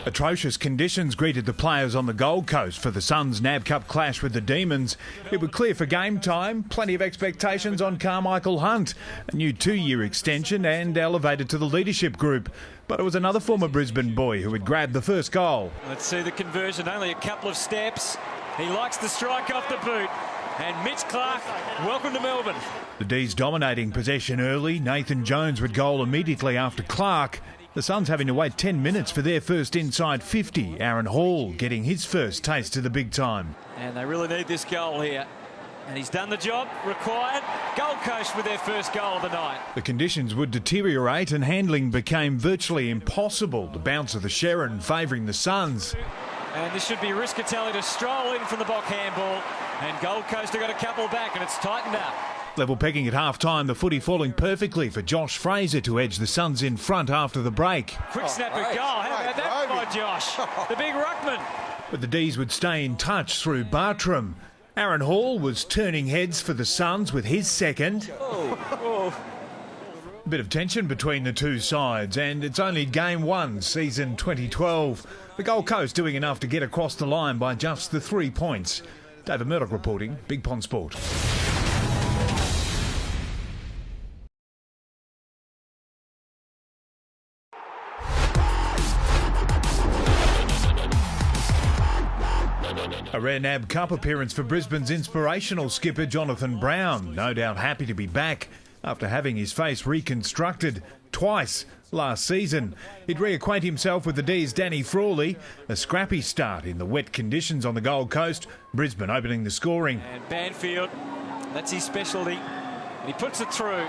Atrocious conditions greeted the players on the Gold Coast for the Suns' NAB Cup clash with the Demons. It would clear for game time, plenty of expectations on Carmichael Hunt, a new 2-year extension and elevated to the leadership group. But it was another former Brisbane boy who had grabbed the first goal. Let's see the conversion, only a couple of steps. He likes the strike off the boot. And Mitch Clark, welcome to Melbourne. The D's dominating possession early. Nathan Jones would goal immediately after Clark. The Suns having to wait 10 minutes for their first inside 50. Aaron Hall getting his first taste of the big time. And they really need this goal here. And he's done the job required. Gold Coast with their first goal of the night. The conditions would deteriorate and handling became virtually impossible. The bounce of the Sharon favouring the Suns. And this should be Riscatelli to stroll in from the Bock handball. And Gold Coast have got a couple back and it's tightened up. Level pegging at half-time, the footy falling perfectly for Josh Fraser to edge the Suns in front after the break. Quick snap of goal. How about that by Josh? The big ruckman. But the D's would stay in touch through Bartram. Aaron Hall was turning heads for the Suns with his second. A bit of tension between the two sides, and it's only game 1, season 2012. The Gold Coast doing enough to get across the line by just the 3 points. David Murdoch reporting, Big Pond Sport. A rare NAB Cup appearance for Brisbane's inspirational skipper Jonathan Brown. No doubt happy to be back after having his face reconstructed twice last season. He'd reacquaint himself with the D's Danny Frawley. A scrappy start in the wet conditions on the Gold Coast. Brisbane opening the scoring. And Banfield, that's his specialty. And he puts it through.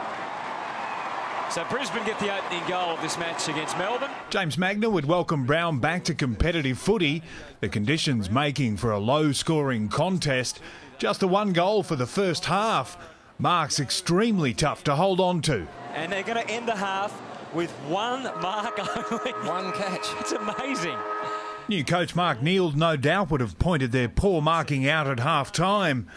So Brisbane get the opening goal of this match against Melbourne. James Magner would welcome Brown back to competitive footy. The conditions making for a low-scoring contest. Just the 1 goal for the first half. Mark's extremely tough to hold on to. And they're going to end the half with 1 mark only. 1 catch. It's amazing. New coach Mark Neeld no doubt would have pointed their poor marking out at half-time.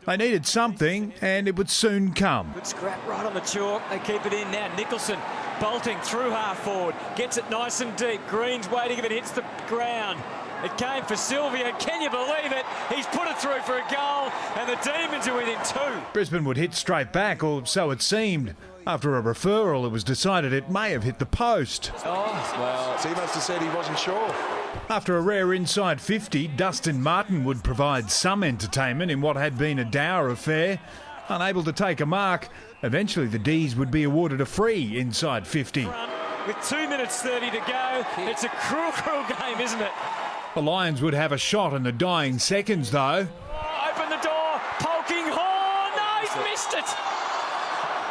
They needed something, and it would soon come. Good scrap right on the chalk. They keep it in now. Nicholson bolting through half forward. Gets it nice and deep. Green's waiting if it hits the ground. It came for Sylvia. Can you believe it? He's put it through for a goal, and the Demons are within 2. Brisbane would hit straight back, or so it seemed. After a referral, it was decided it may have hit the post. Oh, well. So he must have said he wasn't sure. After a rare inside 50, Dustin Martin would provide some entertainment in what had been a dour affair. Unable to take a mark, eventually the D's would be awarded a free inside 50. With 2 minutes 30 to go, it's a cruel, cruel game, isn't it? The Lions would have a shot in the dying seconds, though. Oh, open the door, poking Horn. No, he's missed it.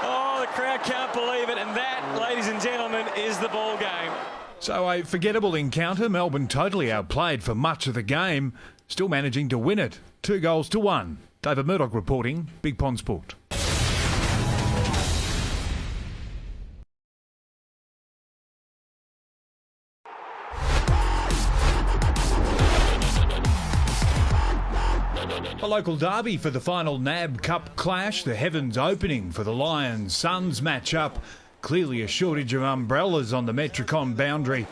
Oh, the crowd can't believe it, and that, ladies and gentlemen, is the ball game. So a forgettable encounter. Melbourne totally outplayed for much of the game, still managing to win it. 2-1. David Murdoch reporting, Big Pond Sport. A local derby for the final NAB Cup clash. The heavens opening for the Lions-Suns match-up. Clearly a shortage of umbrellas on the Metricon boundary.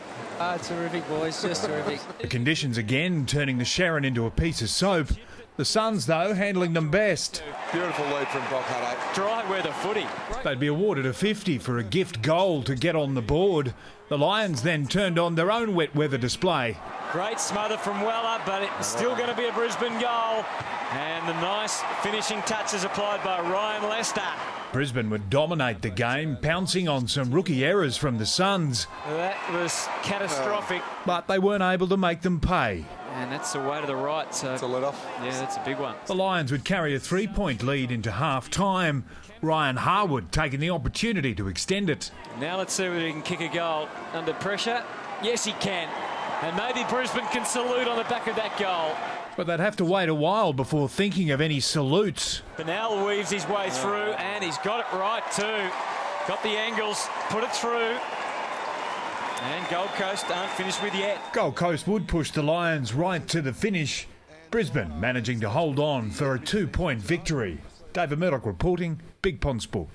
Terrific, boys, just terrific. The conditions again turning the Sharon into a piece of soap. The Suns, though, handling them best. Beautiful lead from Bock. Dry weather footy. They'd be awarded a 50 for a gift goal to get on the board. The Lions then turned on their own wet weather display. Great smother from Weller, but it's still going to be a Brisbane goal. And the nice finishing touches applied by Ryan Lester. Brisbane would dominate the game, pouncing on some rookie errors from the Suns. That was catastrophic. But they weren't able to make them pay. And that's the way to the right. So It's a let-off. Yeah, that's a big one. The Lions would carry a 3-point lead into half-time. Ryan Harwood taking the opportunity to extend it. Now let's see whether he can kick a goal under pressure. Yes, he can. And maybe Brisbane can salute on the back of that goal. But they'd have to wait a while before thinking of any salutes. Bernal weaves his way through, and he's got it right too. Got the angles, put it through. And Gold Coast aren't finished with yet. Gold Coast would push the Lions right to the finish. Brisbane managing to hold on for a 2-point victory. David Murdoch reporting, Big Pond Sport.